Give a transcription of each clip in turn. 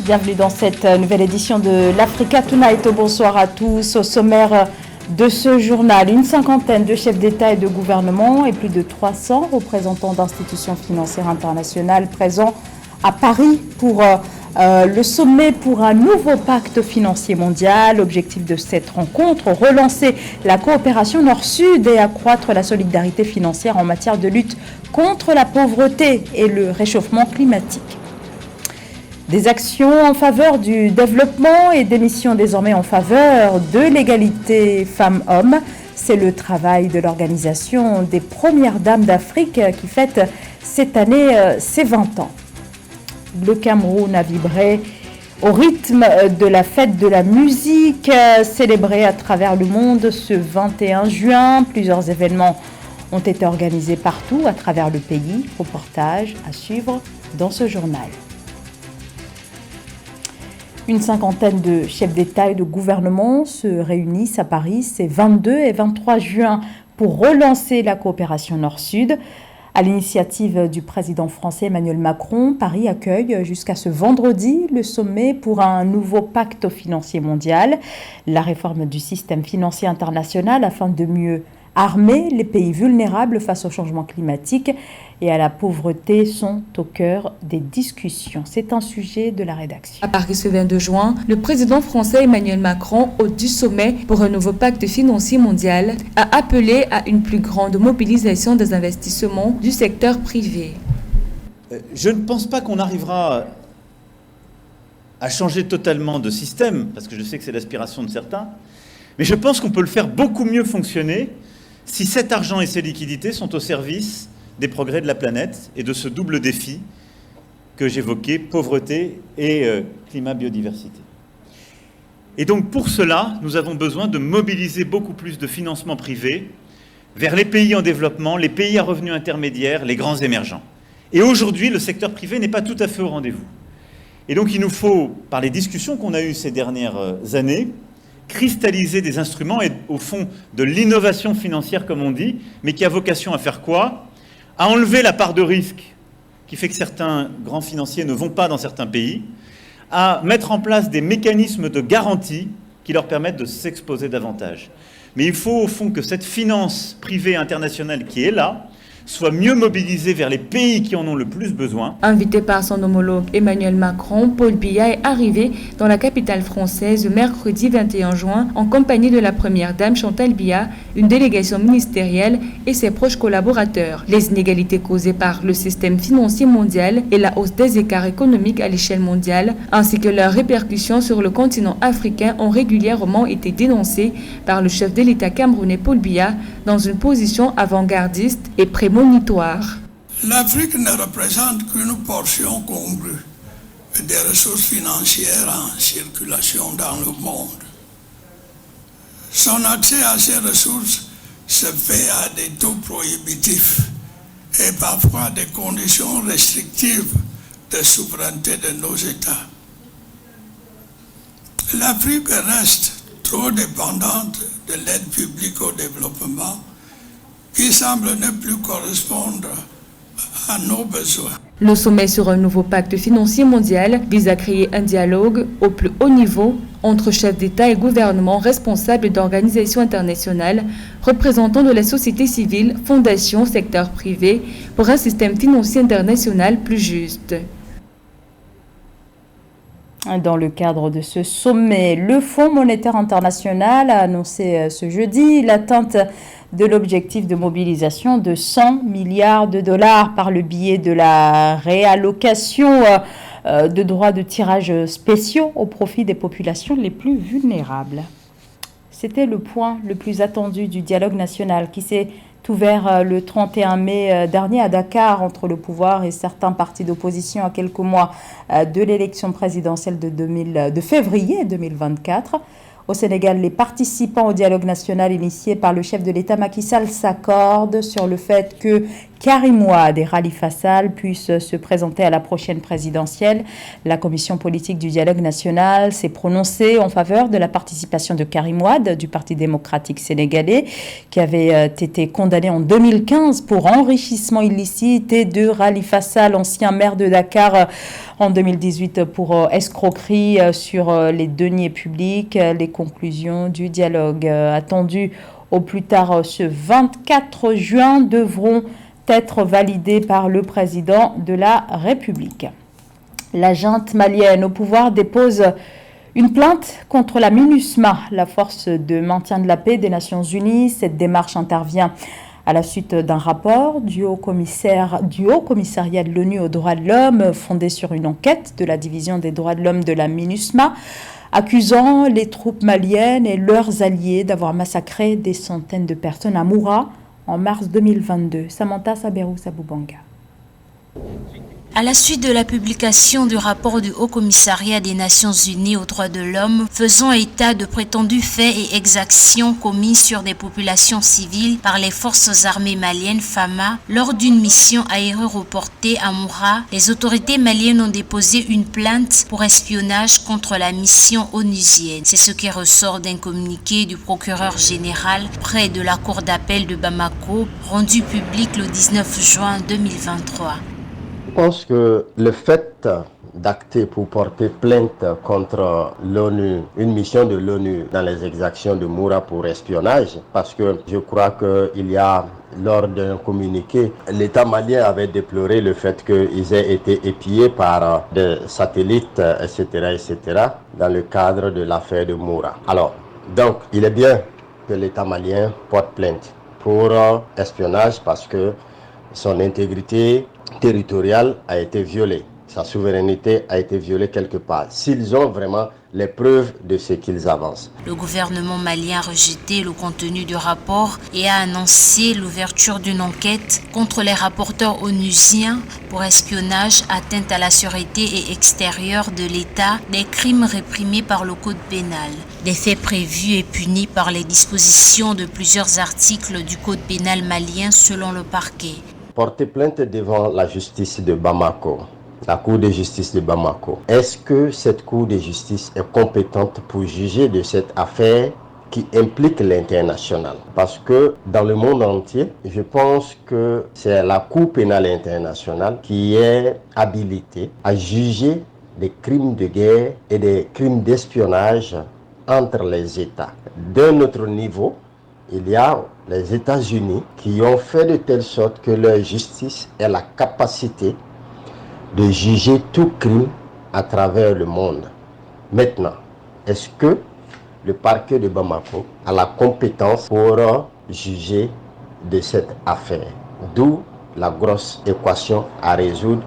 Bienvenue dans cette nouvelle édition de l'Africa Tonight. Bonsoir à tous. Au sommaire de ce journal, une cinquantaine de chefs d'État et de gouvernement et plus de 300 représentants d'institutions financières internationales présents à Paris pour le sommet pour un nouveau pacte financier mondial. L'objectif de cette rencontre, relancer la coopération Nord-Sud et accroître la solidarité financière en matière de lutte contre la pauvreté et le réchauffement climatique. Des actions en faveur du développement et des missions désormais en faveur de l'égalité femmes-hommes. C'est le travail de l'Organisation des Premières Dames d'Afrique qui fête cette année ses 20 ans. Le Cameroun a vibré au rythme de la fête de la musique célébrée à travers le monde ce 21 juin. Plusieurs événements ont été organisés partout à travers le pays. Reportage à suivre dans ce journal. Une cinquantaine de chefs d'État et de gouvernement se réunissent à Paris ces 22 et 23 juin pour relancer la coopération Nord-Sud. À l'initiative du président français Emmanuel Macron, Paris accueille jusqu'à ce vendredi le sommet pour un nouveau pacte financier mondial. La réforme du système financier international afin de mieux armer les pays vulnérables face au changement climatique et à la pauvreté sont au cœur des discussions. C'est un sujet de la rédaction. À Paris ce 22 juin, le président français Emmanuel Macron, hôte du sommet pour un nouveau pacte financier mondial, a appelé à une plus grande mobilisation des investissements du secteur privé. Je ne pense pas qu'on arrivera à changer totalement de système, parce que je sais que c'est l'aspiration de certains, mais je pense qu'on peut le faire beaucoup mieux fonctionner si cet argent et ces liquidités sont au service des progrès de la planète et de ce double défi que j'évoquais, pauvreté et climat-biodiversité. Et donc pour cela, nous avons besoin de mobiliser beaucoup plus de financement privé vers les pays en développement, les pays à revenus intermédiaires, les grands émergents. Et aujourd'hui, le secteur privé n'est pas tout à fait au rendez-vous. Et donc il nous faut, par les discussions qu'on a eues ces dernières années, cristalliser des instruments et au fond de l'innovation financière comme on dit, mais qui a vocation à faire quoi ? À enlever la part de risque qui fait que certains grands financiers ne vont pas dans certains pays, à mettre en place des mécanismes de garantie qui leur permettent de s'exposer davantage. Mais il faut au fond que cette finance privée internationale qui est là soit mieux mobilisée vers les pays qui en ont le plus besoin. Invité par son homologue Emmanuel Macron, Paul Biya est arrivé dans la capitale française le mercredi 21 juin en compagnie de la première dame Chantal Biya, une délégation ministérielle et ses proches collaborateurs. Les inégalités causées par le système financier mondial et la hausse des écarts économiques à l'échelle mondiale, ainsi que leurs répercussions sur le continent africain ont régulièrement été dénoncées par le chef de l'État camerounais Paul Biya dans une position avant-gardiste et prémonitoire. L'Afrique ne représente qu'une portion congrue des ressources financières en circulation dans le monde. Son accès à ces ressources se fait à des taux prohibitifs et parfois des conditions restrictives de souveraineté de nos États. L'Afrique reste trop dépendante de l'aide publique au développement qui semble ne plus correspondre à nos besoins. Le sommet sur un nouveau pacte financier mondial vise à créer un dialogue au plus haut niveau entre chefs d'État et gouvernements responsables d'organisations internationales, représentants de la société civile, fondations, secteur privé, pour un système financier international plus juste. Dans le cadre de ce sommet, le Fonds monétaire international a annoncé ce jeudi l'atteinte de l'objectif de mobilisation de 100 milliards de dollars par le biais de la réallocation de droits de tirage spéciaux au profit des populations les plus vulnérables. C'était le point le plus attendu du dialogue national qui s'est ouvert le 31 mai dernier à Dakar entre le pouvoir et certains partis d'opposition à quelques mois de l'élection présidentielle de février 2024. Au Sénégal, les participants au dialogue national initié par le chef de l'État Macky Sall s'accordent sur le fait que Karim Wade et Khalifa Sall puissent se présenter à la prochaine présidentielle. La commission politique du dialogue national s'est prononcée en faveur de la participation de Karim Wade du Parti démocratique sénégalais, qui avait été condamné en 2015 pour enrichissement illicite, et de Khalifa Sall, ancien maire de Dakar, en 2018 pour escroquerie sur les deniers publics. Les conclusions du dialogue attendues au plus tard ce 24 juin devront être validées par le président de la République. La junte malienne au pouvoir dépose une plainte contre la MINUSMA, la force de maintien de la paix des Nations Unies. Cette démarche intervient à la suite d'un rapport du Haut Commissariat de l'ONU aux droits de l'homme, fondé sur une enquête de la division des droits de l'homme de la MINUSMA, accusant les troupes maliennes et leurs alliés d'avoir massacré des centaines de personnes à Moura en mars 2022. Samantha Saberou Saboubanga. À la suite de la publication du rapport du Haut Commissariat des Nations Unies aux droits de l'homme faisant état de prétendus faits et exactions commis sur des populations civiles par les forces armées maliennes FAMA lors d'une mission aéroportée à Moura, les autorités maliennes ont déposé une plainte pour espionnage contre la mission onusienne. C'est ce qui ressort d'un communiqué du procureur général près de la cour d'appel de Bamako, rendu public le 19 juin 2023. Je pense que le fait d'acter pour porter plainte contre l'ONU, une mission de l'ONU dans les exactions de Moura pour espionnage, parce que je crois qu'il y a, lors d'un communiqué, l'État malien avait déploré le fait qu'ils aient été épiés par des satellites, etc., dans le cadre de l'affaire de Moura. Alors, donc, il est bien que l'État malien porte plainte pour espionnage parce que son intégrité territoriale a été violée. Sa souveraineté a été violée quelque part. S'ils ont vraiment les preuves de ce qu'ils avancent. Le gouvernement malien a rejeté le contenu du rapport et a annoncé l'ouverture d'une enquête contre les rapporteurs onusiens pour espionnage, atteinte à la sûreté et extérieure de l'État, des crimes réprimés par le Code pénal. Des faits prévus et punis par les dispositions de plusieurs articles du Code pénal malien selon le parquet. Porter plainte devant la justice de Bamako, la Cour de justice de Bamako. Est-ce que cette Cour de justice est compétente pour juger de cette affaire qui implique l'international? Parce que dans le monde entier, je pense que c'est la Cour pénale internationale qui est habilitée à juger des crimes de guerre et des crimes d'espionnage entre les États. D'un autre niveau, il y a les États-Unis qui ont fait de telle sorte que leur justice ait la capacité de juger tout crime à travers le monde. Maintenant, est-ce que le parquet de Bamako a la compétence pour juger de cette affaire? D'où la grosse équation à résoudre.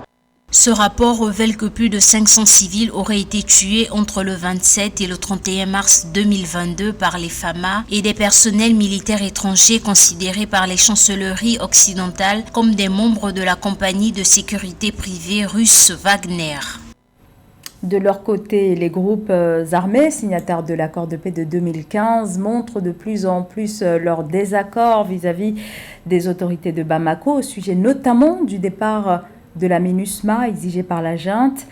Ce rapport révèle que plus de 500 civils auraient été tués entre le 27 et le 31 mars 2022 par les FAMA et des personnels militaires étrangers considérés par les chancelleries occidentales comme des membres de la compagnie de sécurité privée russe Wagner. De leur côté, les groupes armés signataires de l'accord de paix de 2015 montrent de plus en plus leur désaccord vis-à-vis des autorités de Bamako au sujet notamment du départ de la MINUSMA exigée par la junte.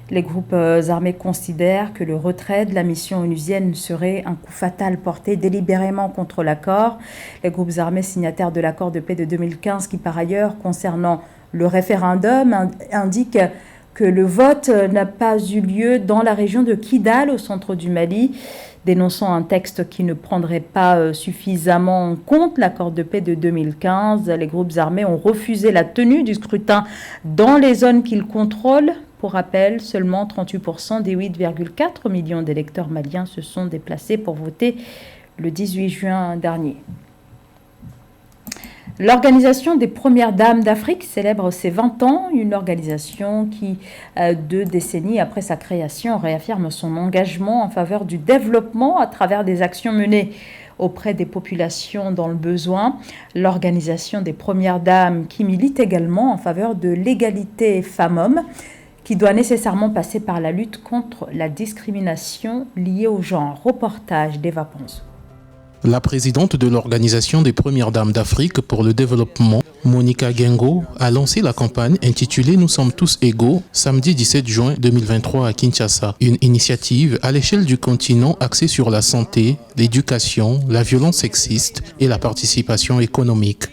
Les groupes armés considèrent que le retrait de la mission onusienne serait un coup fatal porté délibérément contre l'accord. Les groupes armés signataires de l'accord de paix de 2015 qui, par ailleurs, concernant le référendum, indiquent que le vote n'a pas eu lieu dans la région de Kidal, au centre du Mali, dénonçant un texte qui ne prendrait pas suffisamment en compte l'accord de paix de 2015. Les groupes armés ont refusé la tenue du scrutin dans les zones qu'ils contrôlent. Pour rappel, seulement 38% des 8,4 millions d'électeurs maliens se sont déplacés pour voter le 18 juin dernier. L'Organisation des Premières Dames d'Afrique célèbre ses 20 ans, une organisation qui, 2 décennies après sa création, réaffirme son engagement en faveur du développement à travers des actions menées auprès des populations dans le besoin. L'Organisation des Premières Dames qui milite également en faveur de l'égalité femmes-hommes, qui doit nécessairement passer par la lutte contre la discrimination liée au genre. Reportage d'Eva Ponce. La présidente de l'Organisation des Premières Dames d'Afrique pour le développement Monica Gengo a lancé la campagne intitulée « Nous sommes tous égaux » samedi 17 juin 2023 à Kinshasa. Une initiative à l'échelle du continent axée sur la santé, l'éducation, la violence sexiste et la participation économique.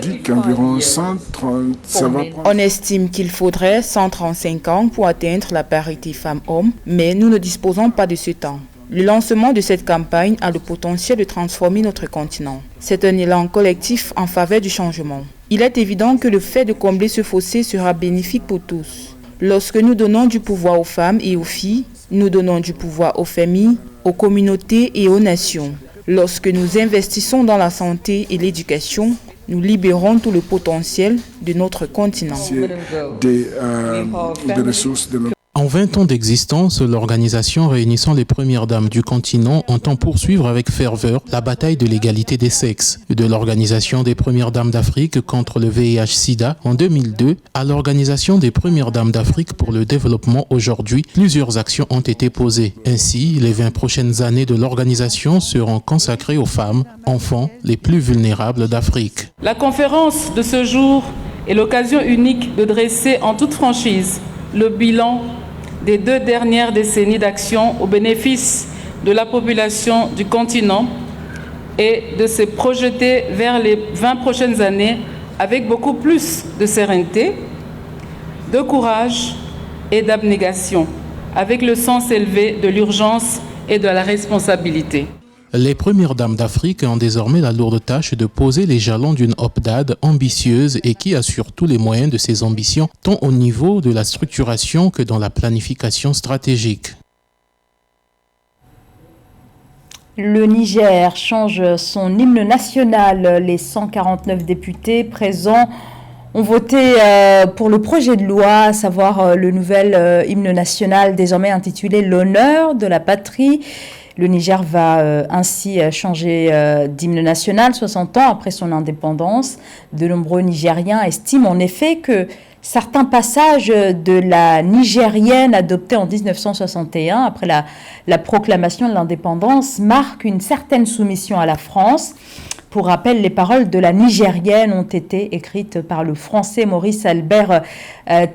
Dit qu'environ 130, ça va prendre... On estime qu'il faudrait 135 ans pour atteindre la parité femmes-hommes, mais nous ne disposons pas de ce temps. Le lancement de cette campagne a le potentiel de transformer notre continent. C'est un élan collectif en faveur du changement. Il est évident que le fait de combler ce fossé sera bénéfique pour tous. Lorsque nous donnons du pouvoir aux femmes et aux filles, nous donnons du pouvoir aux familles, aux communautés et aux nations. Lorsque nous investissons dans la santé et l'éducation, nous libérons tout le potentiel de notre continent. Des ressources de notre... En 20 ans d'existence, l'organisation réunissant les premières dames du continent entend poursuivre avec ferveur la bataille de l'égalité des sexes. De l'organisation des premières dames d'Afrique contre le VIH-Sida en 2002 à l'organisation des premières dames d'Afrique pour le développement aujourd'hui, plusieurs actions ont été posées. Ainsi, les 20 prochaines années de l'organisation seront consacrées aux femmes, enfants les plus vulnérables d'Afrique. La conférence de ce jour est l'occasion unique de dresser en toute franchise le bilan des 2 dernières décennies d'action au bénéfice de la population du continent et de se projeter vers les 20 prochaines années avec beaucoup plus de sérénité, de courage et d'abnégation, avec le sens élevé de l'urgence et de la responsabilité. Les premières dames d'Afrique ont désormais la lourde tâche de poser les jalons d'une OPDAD ambitieuse et qui assure tous les moyens de ses ambitions, tant au niveau de la structuration que dans la planification stratégique. Le Niger change son hymne national. Les 149 députés présents ont voté pour le projet de loi, à savoir le nouvel hymne national désormais intitulé « L'honneur de la patrie ». Le Niger va ainsi changer d'hymne national 60 ans après son indépendance. De nombreux Nigériens estiment en effet que certains passages de la nigérienne adoptée en 1961 après la proclamation de l'indépendance marquent une certaine soumission à la France. Pour rappel, les paroles de la nigérienne ont été écrites par le français Maurice Albert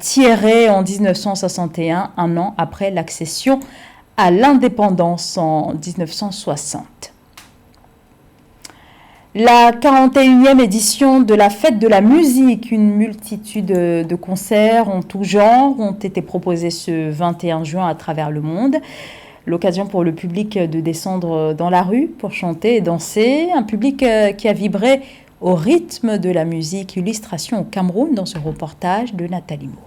Thierret en 1961, un an après l'accession à l'indépendance en 1960. La 41e édition de la Fête de la musique, une multitude de concerts en tout genre ont été proposés ce 21 juin à travers le monde. L'occasion pour le public de descendre dans la rue pour chanter et danser. Un public qui a vibré au rythme de la musique. Illustration au Cameroun dans ce reportage de Nathalie Moore.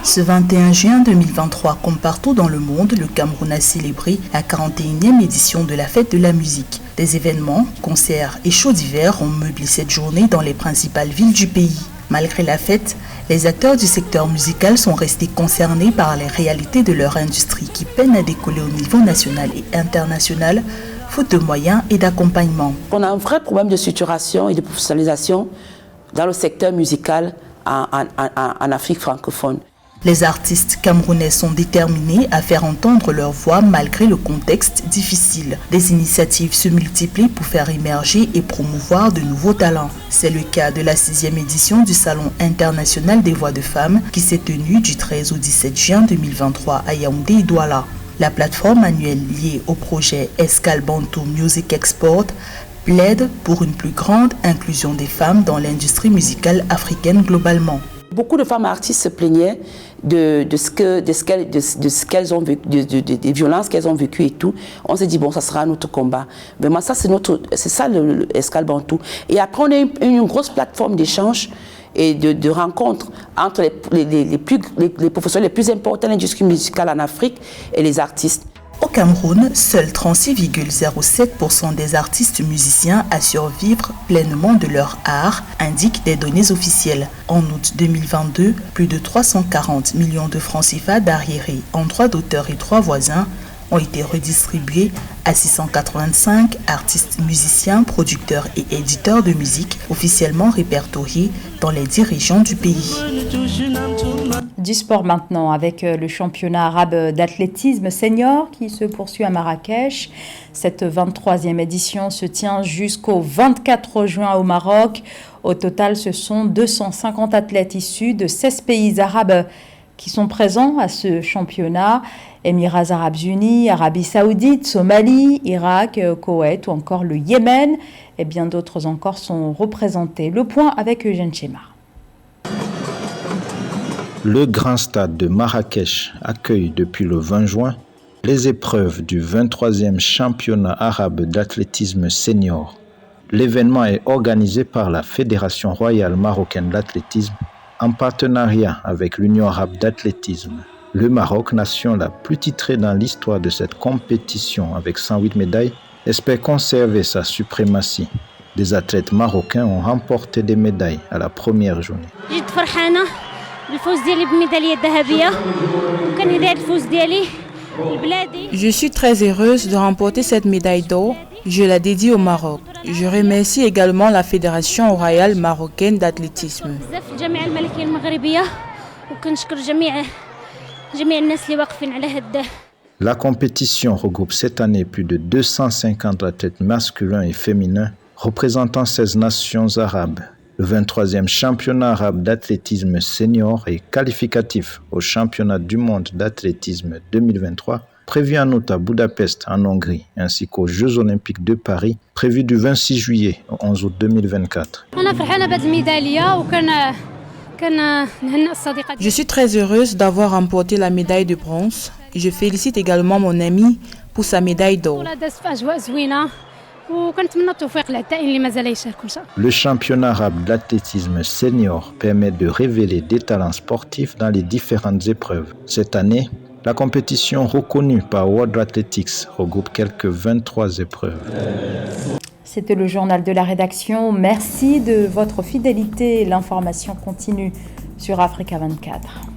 Ce 21 juin 2023, comme partout dans le monde, le Cameroun a célébré la 41e édition de la Fête de la musique. Des événements, concerts et shows d'hiver ont meublé cette journée dans les principales villes du pays. Malgré la fête, les acteurs du secteur musical sont restés concernés par les réalités de leur industrie qui peine à décoller au niveau national et international, faute de moyens et d'accompagnement. On a un vrai problème de structuration et de professionnalisation dans le secteur musical en Afrique francophone. Les artistes camerounais sont déterminés à faire entendre leur voix malgré le contexte difficile. Des initiatives se multiplient pour faire émerger et promouvoir de nouveaux talents. C'est le cas de la 6e édition du Salon international des voix de femmes qui s'est tenue du 13 au 17 juin 2023 à Yaoundé et Douala. La plateforme annuelle liée au projet Escale Bantu Music Export plaide pour une plus grande inclusion des femmes dans l'industrie musicale africaine globalement. Beaucoup de femmes artistes se plaignaient de ce qu'elles ont vécu, des violences qu'elles ont vécues et tout. On s'est dit, bon, ça sera notre combat. Vraiment, ça, c'est ça le Escale Bantu. Et après, on a une grosse plateforme d'échange et de rencontres entre les professionnels les plus importants de l'industrie musicale en Afrique et les artistes. Au Cameroun, seuls 36,07% des artistes musiciens assurent vivre pleinement de leur art, indiquent des données officielles. En août 2022, plus de 340 millions de francs CFA d'arriérés en droits d'auteur et droits voisins ont été redistribués à 685 artistes musiciens, producteurs et éditeurs de musique officiellement répertoriés dans les 10 régions du pays. Du sport maintenant avec le championnat arabe d'athlétisme senior qui se poursuit à Marrakech. Cette 23e édition se tient jusqu'au 24 juin au Maroc. Au total, ce sont 250 athlètes issus de 16 pays arabes qui sont présents à ce championnat. Émirats arabes unis, Arabie saoudite, Somalie, Irak, Koweït ou encore le Yémen. Et bien d'autres encore sont représentés. Le point avec Eugène Chemar. Le grand stade de Marrakech accueille depuis le 20 juin les épreuves du 23e championnat arabe d'athlétisme senior. L'événement est organisé par la Fédération royale marocaine d'athlétisme en partenariat avec l'Union arabe d'athlétisme. Le Maroc, nation la plus titrée dans l'histoire de cette compétition avec 108 médailles, espère conserver sa suprématie. Des athlètes marocains ont remporté des médailles à la première journée. Je suis très heureuse de remporter cette médaille d'or. Je la dédie au Maroc. Je remercie également la Fédération royale marocaine d'athlétisme. La compétition regroupe cette année plus de 250 athlètes masculins et féminins représentant 16 nations arabes. Le 23e championnat arabe d'athlétisme senior est qualificatif au championnat du monde d'athlétisme 2023, prévu en août à Budapest en Hongrie, ainsi qu'aux Jeux olympiques de Paris, prévus du 26 juillet au 11 août 2024. Je suis très heureuse d'avoir remporté la médaille de bronze. Je félicite également mon ami pour sa médaille d'or. Le championnat arabe d'athlétisme senior permet de révéler des talents sportifs dans les différentes épreuves. Cette année, la compétition reconnue par World Athletics regroupe quelques 23 épreuves. C'était le journal de la rédaction. Merci de votre fidélité. L'information continue sur Africa 24.